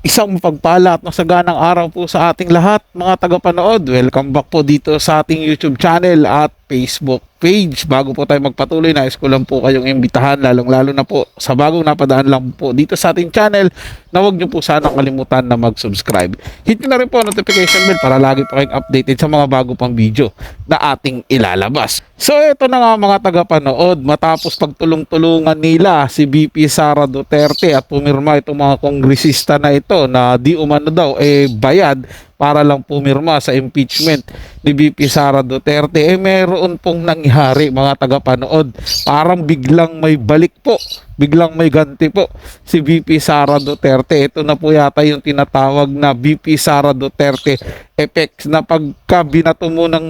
Isang mapagpala at masaganang araw po sa ating lahat mga tagapanood. Welcome back po dito sa ating YouTube channel at Facebook page. Bago po tayo magpatuloy, nais ko lang po kayong imbitahan, lalong-lalo na po sa bagong napadaan lang po dito sa ating channel, na huwag nyo po sanang kalimutan na mag-subscribe. Hit nyo na rin po ang notification bell para lagi po kayong updated sa mga bago pang video na ating ilalabas. So ito na nga mga tagapanood, matapos pagtulong-tulungan nila si VP Sara Duterte at pumirma itong mga kongresista na ito na di umano daw bayad para lang pumirma sa impeachment ni VP Sara Duterte, meron pong nangyari mga tagapanood. Parang biglang may balik po, biglang may ganti po si VP Sara Duterte. Ito na po yata yung tinatawag na VP Sara Duterte effects, na pagka binato mo ng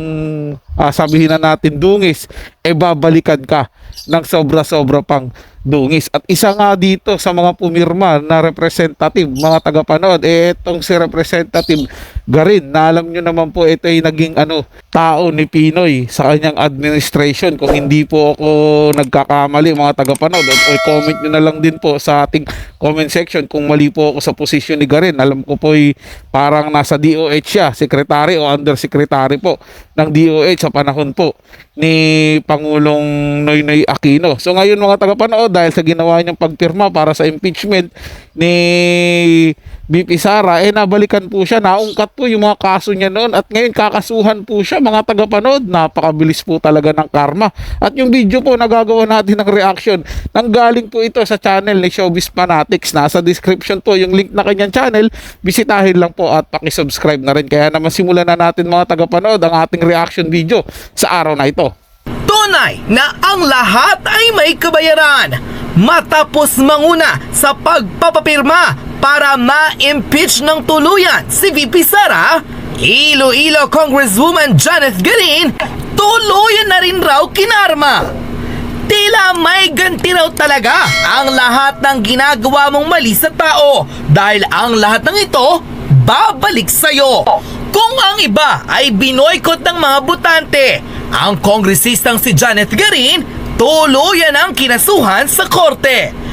sabihin na natin dungis, babalikan ka ng sobra-sobra pang dungis. At isa nga dito sa mga pumirma na representative mga tagapanood, itong si Representative Garin, na alam nyo naman po ito ay naging tao ni Pinoy sa kanyang administration. Kung hindi po ako nagkakamali mga tagapanood, o comment nyo na lang din po sa ating comment section kung mali po ako sa posisyon ni Garin. Alam ko po parang nasa DOH siya, secretary o undersecretary po ng DOH sa panahon po ni Pangulong Noynoy Aquino. So ngayon mga tagapanood, dahil sa ginawa niyang pagpirma para sa impeachment ni VP Sara, nabalikan po siya, naungkat po yung mga kaso niya noon, at ngayon kakasuhan po siya mga tagapanood. Napakabilis po talaga ng karma. At yung video po nagagawa natin ng reaction, nanggaling po ito sa channel ni Showbiz Fanatics. Nasa description po yung link na kanyang channel, bisitahin lang po at pakisubscribe na rin. Kaya naman simulan na natin mga tagapanood ang ating reaction video sa araw na ito. Tunay na ang lahat ay may kabayaran matapos manguna sa pagpapapirma para ma-impeach ng tuluyan si VP Sara, Iloilo Congresswoman Janet Garin tuluyan na rin raw kinarma. Tila may ganti raw talaga ang lahat ng ginagawa mong mali sa tao, dahil ang lahat ng ito babalik sa'yo. Kung ang iba ay binoykot ng mga botante, ang kongresistang si Janet Garin tuluyan ang kinasuhan sa korte.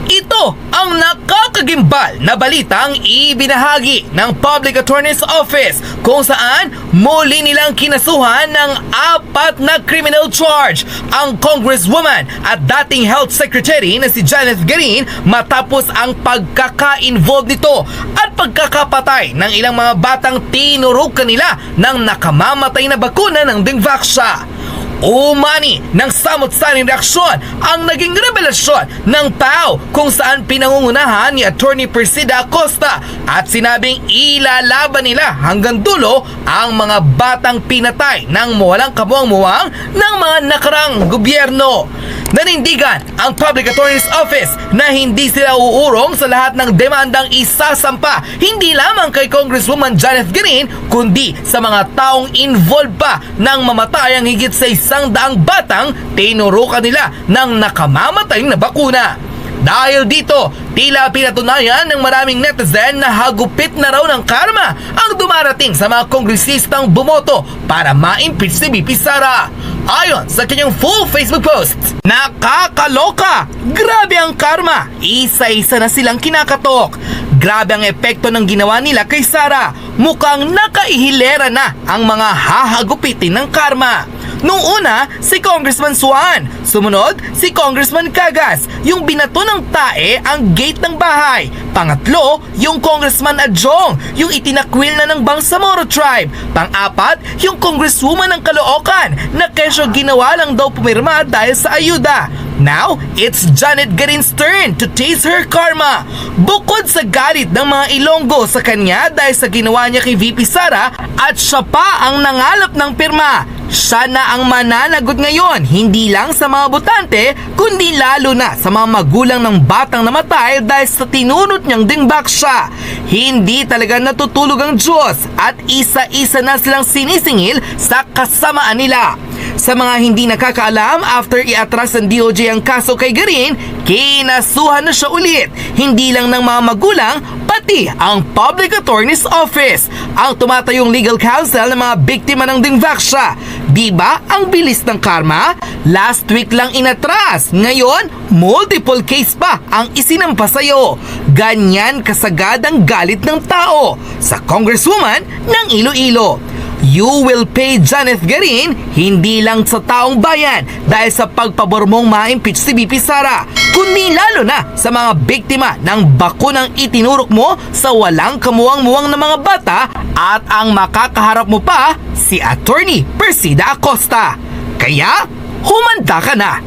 Ito ang nakakagimbal na balitang ibinahagi ng Public Attorney's Office, kung saan muli nilang kinasuhan ng 4 na criminal charge ang Congresswoman at dating Health Secretary na si Janet Garin, matapos ang pagkaka-involved nito at pagkakapatay ng ilang mga batang tinurok kanila ng nakamamatay na bakuna ng Dengvaxia. Umani ng samot-saring reaksyon ang naging revelasyon ng PAO, kung saan pinangungunahan ni Attorney Persida Acosta at sinabing ilalaban nila hanggang dulo ang mga batang pinatay ng walang kamuang-muwang ng mga nakarang gobyerno. Nanindigan ang Public Attorney's Office na hindi sila uurong sa lahat ng demandang isasampa, hindi lamang kay Congresswoman Janet Garin, kundi sa mga taong involved pa ng mamatay ang higit sa 100 batang tinurukan nila ng nakamamatay na bakuna. Dahil dito, tila pinatunayan ng maraming netizen na hagupit na raw ng karma ang dumarating sa mga kongresistang bumoto para ma-impeach si VP Sara. Ayon sa kanyang full Facebook post, nakakaloka! Grabe ang karma! Isa-isa na silang kinakatok. Grabe ang epekto ng ginawa nila kay Sara. Mukhang nakaihilera na ang mga hahagupitin ng karma. Nung una, si Congressman Suan. Sumunod, si Congressman Cagas, yung binato ng tae ang gate ng bahay. Pangatlo, yung Congressman Adjong, yung itinakwil na ng Bangsamoro Tribe. Pang-apat, yung Congresswoman ng Caloocan, na kesyo ginawa lang daw pumirma dahil sa ayuda. Now, it's Janet Garin's turn to taste her karma. Bukod sa galit ng mga Ilonggo sa kanya dahil sa ginawa niya kay VP Sara, at siya pa ang nangalap ng pirma, siya na ang mananagot ngayon, hindi lang sa mga botante, kundi lalo na sa mga magulang ng batang namatay dahil sa tinunot niyang Dengvaxia. Hindi talaga natutulog ang Diyos at isa-isa na silang sinisingil sa kasamaan nila. Sa mga hindi nakakaalam, after iatras ng DOJ ang kaso kay Garin, kinasuhan na siya ulit. Hindi lang ng mga magulang, pati ang Public Attorney's Office, ang tumatayong legal counsel ng mga biktima ng Dengvaxia. Di ba ang bilis ng karma? Last week lang inatras. Ngayon, multiple case pa ang isinampa sa'yo. Ganyan kasagad ang galit ng tao sa Congresswoman ng Iloilo. You will pay Janeth Garin hindi lang sa taong bayan dahil sa pagpabor mong ma-impeach si VP Sara, kundi lalo na sa mga biktima ng bakunang itinurok mo sa walang kamuwang-muwang na mga bata at ang makakaharap mo pa si Attorney Persida Acosta. Kaya, humanda ka na.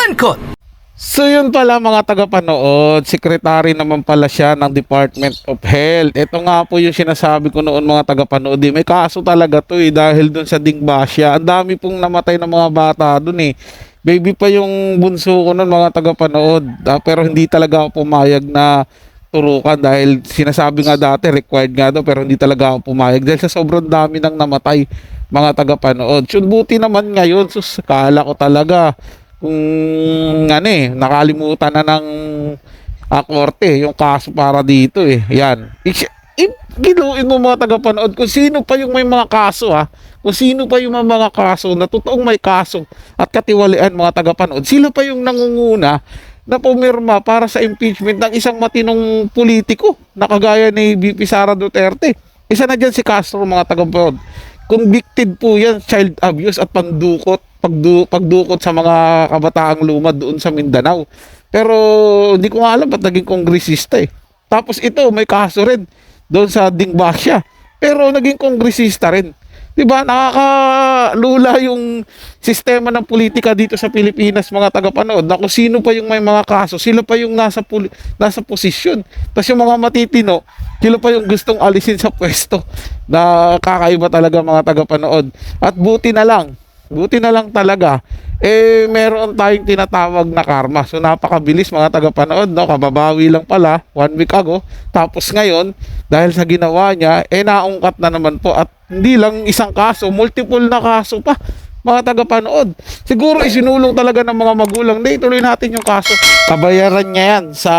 Unquote. So yun pala mga tagapanood, secretary naman pala siya ng Department of Health. Ito nga po yung sinasabi ko noon mga tagapanood, may kaso talaga to dahil dun sa Dingbasya. Ang dami pong namatay ng mga bata dun Baby pa yung bunso ko noon mga tagapanood. Pero hindi talaga ako pumayag na turukan dahil sinasabi nga dati required nga daw pero hindi talaga ako pumayag dahil sa sobrang dami nang namatay mga tagapanood. Buti naman ngayon, kala ko talaga kung nakalimutan na ng korte yung kaso para dito Yan. Giluin mo mga tagapanood kung sino pa yung may mga kaso Kung sino pa yung mga kaso na totoong may kaso at katiwalian mga tagapanood. Sila pa yung nangunguna na pumirma para sa impeachment ng isang matinong politiko na kagaya ni VP Sara Duterte. Isa na dyan si Castro mga tagapanood. Convicted po yan, child abuse at pagdukot sa mga kabataang lumad doon sa Mindanao. Pero hindi ko nga alam ba't naging kongresista Tapos ito, may kaso rin doon sa Dingbasya. Pero naging kongresista rin. Diba? Nakakalula yung sistema ng politika dito sa Pilipinas mga tagapanood na kung sino pa yung may mga kaso, sila pa yung nasa posisyon. Tapos yung mga matitino, sila pa yung gustong alisin sa pwesto. Kakaiba talaga mga tagapanood. At buti na lang talaga meron tayong tinatawag na karma. So napakabilis mga tagapanood, kababawi lang pala 1 week ago. Tapos ngayon, dahil sa ginawa niya, naungkat na naman po at hindi lang isang kaso, multiple na kaso pa mga tagapanood. Siguro isinulong talaga ng mga magulang, ituloy natin yung kaso. Kabayaran niya yan sa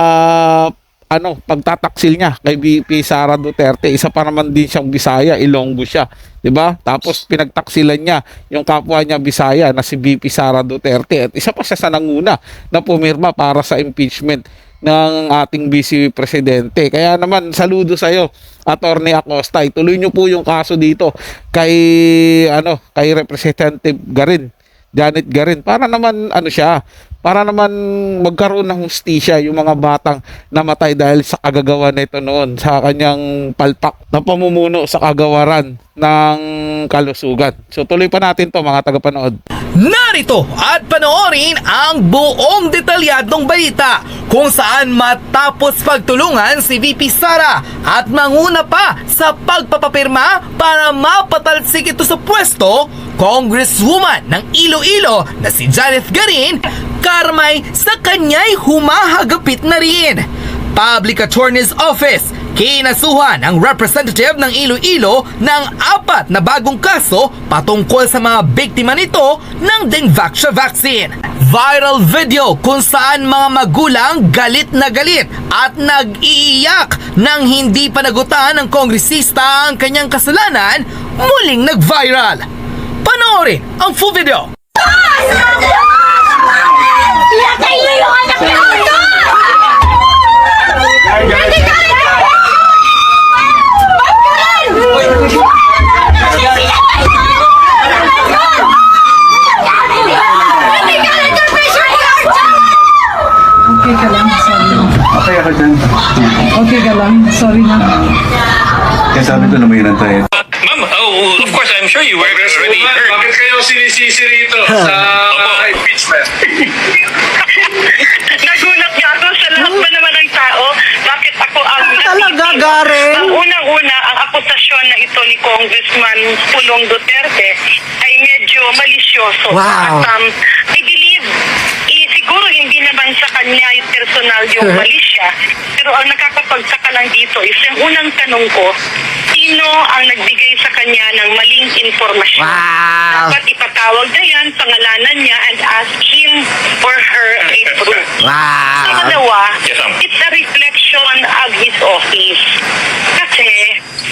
pagtataksil niya kay VP Sara Duterte. Isa pa naman din siyang Bisaya, Ilonggo siya, 'di ba? Tapos pinagtaksilan niya yung kapwa niya Bisaya na si VP Sara Duterte at isa pa siya sa nanguna na pumirma para sa impeachment ng ating vice presidente. Kaya naman saludo sa iyo, Attorney Acosta. Ituloy niyo po yung kaso dito kay kay Representative Garin, Janet Garin, para naman para naman magkaroon ng hustisya yung mga batang namatay dahil sa kagagawa nito noon sa kanyang palpak na pamumuno sa kagawaran ng kalusugan. So tuloy pa natin to mga tagapanood. Narito at panoorin ang buong detalyadong balita kung saan matapos pagtulungan si VP Sara at manguna pa sa pagpapapirma para mapatalsik ito sa pwesto, Congresswoman ng Iloilo na si Janeth Garin, karmay sa kanya'y humahagapit na rin. Public Attorney's Office, kinasuhan ang representative ng Iloilo ng 4 na bagong kaso patungkol sa mga biktima nito ng Dengvaxia vaccine. Viral video kung saan mga magulang galit na galit at nag-iiyak nang hindi panagutan ng kongresista ang kanyang kasalanan, muling nag-viral. Panoorin ang full video. Ilagay niyo yung anak niyo! Okay ka lang, sorry. Okay ako dyan. Okay ka lang, sorry na. Kaya sabi ko na may tayo. Ma'am, of course, I'm sure you were already heard. Bakit kayo sinisisi rito sa impeachment? Nagulat nga ako sa lahat ba naman ng tao. Bakit ako ang Talaga, Garen? Ang unang-una, ang akusasyon na ito ni Congressman Pulong Duterte ay medyo malisyoso. Wow. At I believe, siguro hindi naman sa kanya yung personal yung malisya. Pero ang nakakapagtaka lang dito is yung unang tanong ko, sino ang nagbigay sa kanya ng maling informasyon? Wow. Dapat ipatawag na yan, pangalanan niya, and ask him or her a proof. Wow. Pangalawa, Yes, ma'am. it's a reflection of his office. Kasi,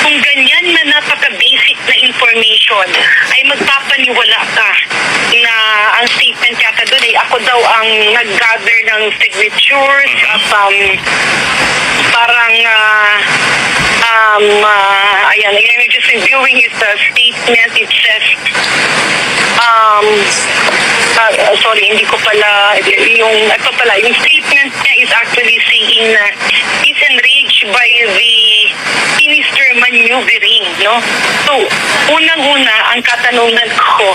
kung ganyan na napaka-basic na information ay magpapaniwala ka na ang statement yata doon ay ako daw ang nag-gather ng signatures at parang ayan, I'm just reviewing his statement. It says sorry, hindi ko pala yung statement niya is actually saying na he's enraged by the sinister maneuvering, no? So, unang-una, ang katanungan ko,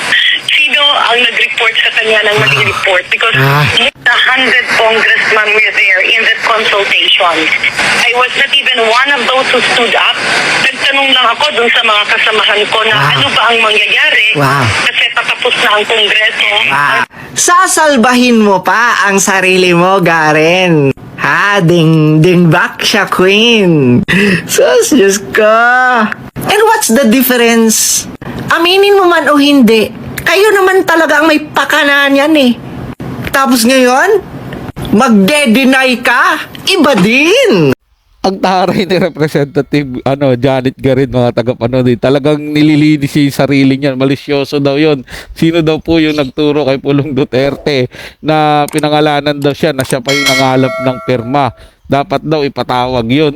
sino ang nag-report sa kanya ng maling report? Because more than 100 congressmen were there in that consultation. I was not even one of those who stood up. Nagtanong lang ako dun sa mga kasamahan ko na ano ba ang mangyayari kasi patapos na ang kongreso. Sasalbahin mo pa ang sarili mo, Garen. Ha, ding back siya, Queen. Sus, Diyos ko. And what's the difference? Aminin mo man o hindi, kayo naman talaga ang may pakanan yan eh. Tapos ngayon, magde-deny ka? Iba din. Ang taray ni Representative Janet Garin, mga tagapanood, talagang nililinis siya yung sarili niya. Malisyoso daw yon. Sino daw po yung nagturo kay Pulong Duterte na pinangalanan daw siya na siya pa yung nangalap ng pirma? Dapat daw ipatawag yun.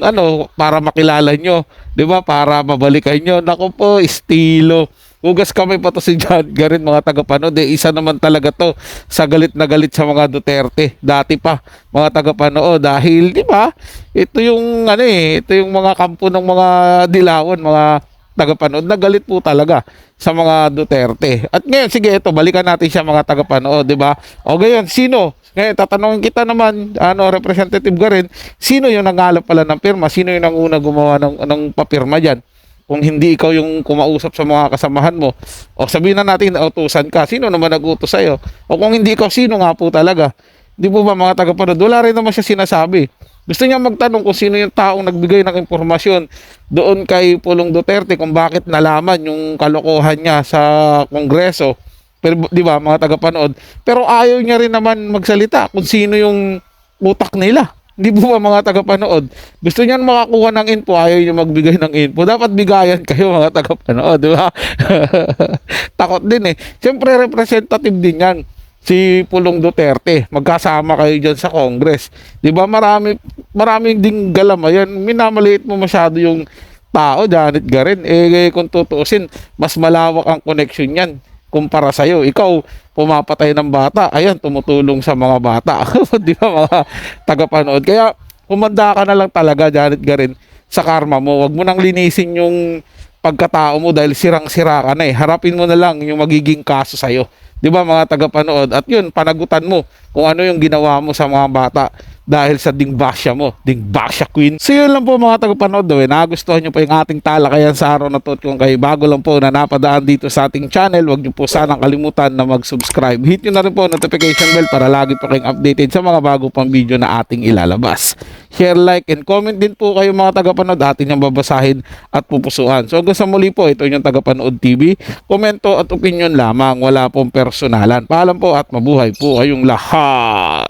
Para makilala nyo. Di ba? Para mabalikan nyo. Naku po, estilo. Hugas kamay pa to si Janet Garin, mga tagapanood. Isa naman talaga to sa galit na galit sa mga Duterte. Dati pa, mga tagapanood. Dahil, di ba? Ito yung, ito yung mga kampo ng mga dilawan, mga tagapanood. Nagalit po talaga sa mga Duterte. At ngayon, sige, ito, balikan natin siya, mga tagapanood, di ba? O ngayon, sino? Ngayon, tatanungin kita naman, Representative Garin, sino yung nangalap pala ng pirma? Sino yung nanguna gumawa ng papirma dyan? Kung hindi ikaw yung kumausap sa mga kasamahan mo, o sabihin na natin na utusan ka, sino naman nag-utos sa'yo? O kung hindi ikaw, sino nga po talaga? Di po ba, mga tagapanood? Wala rin naman siya sinasabi. Gusto niya magtanong kung sino yung taong nagbigay ng impormasyon doon kay Pulong Duterte kung bakit nalaman yung kalokohan niya sa Kongreso. Pero, di ba, mga tagapanood? Pero ayaw niya rin naman magsalita kung sino yung utak nila. Hindi po ba, mga tagapanood? Gusto niyan makakuha ng info, ayaw niya magbigay ng info. Dapat bigayan kayo, mga tagapanood, di ba? Takot din eh. Siyempre, representative din yan, si Pulong Duterte. Magkasama kayo dyan sa Congress. Di ba? Maraming ding galamayan. Minamaliit mo masyado yung tao, Janet Garin. Kung tutuusin, mas malawak ang connection yan kumpara sa'yo. Ikaw, pumapatay ng bata. Ayan, tumutulong sa mga bata. Di ba, mga tagapanood? Kaya, humanda ka na lang talaga, Janet Garin, sa karma mo. Huwag mo nang linisin yung pagkatao mo dahil sirang-sira ka na eh. Harapin mo na lang yung magiging kaso sa'yo. Di ba, mga tagapanood? At yun, panagutan mo kung ano yung ginawa mo sa mga bata dahil sa dingbasya mo, dingbasya queen. So yun lang po, mga tagapanood. Nagustuhan nyo po yung ating talakayan sa araw na to. At kung kayo bago lang po na napadaan dito sa ating channel, huwag nyo po sanang kalimutan na mag-subscribe. Hit nyo na rin po notification bell para lagi po kayong updated sa mga bago pang video na ating ilalabas. Share, like, and comment din po kayo, mga tagapanood. Atin yung babasahin at pupusuan. So hanggang sa muli po, ito yung Tagapanood TV. Komento at opinion lamang, wala pong personalan. Paalam po at mabuhay po kayong lahat.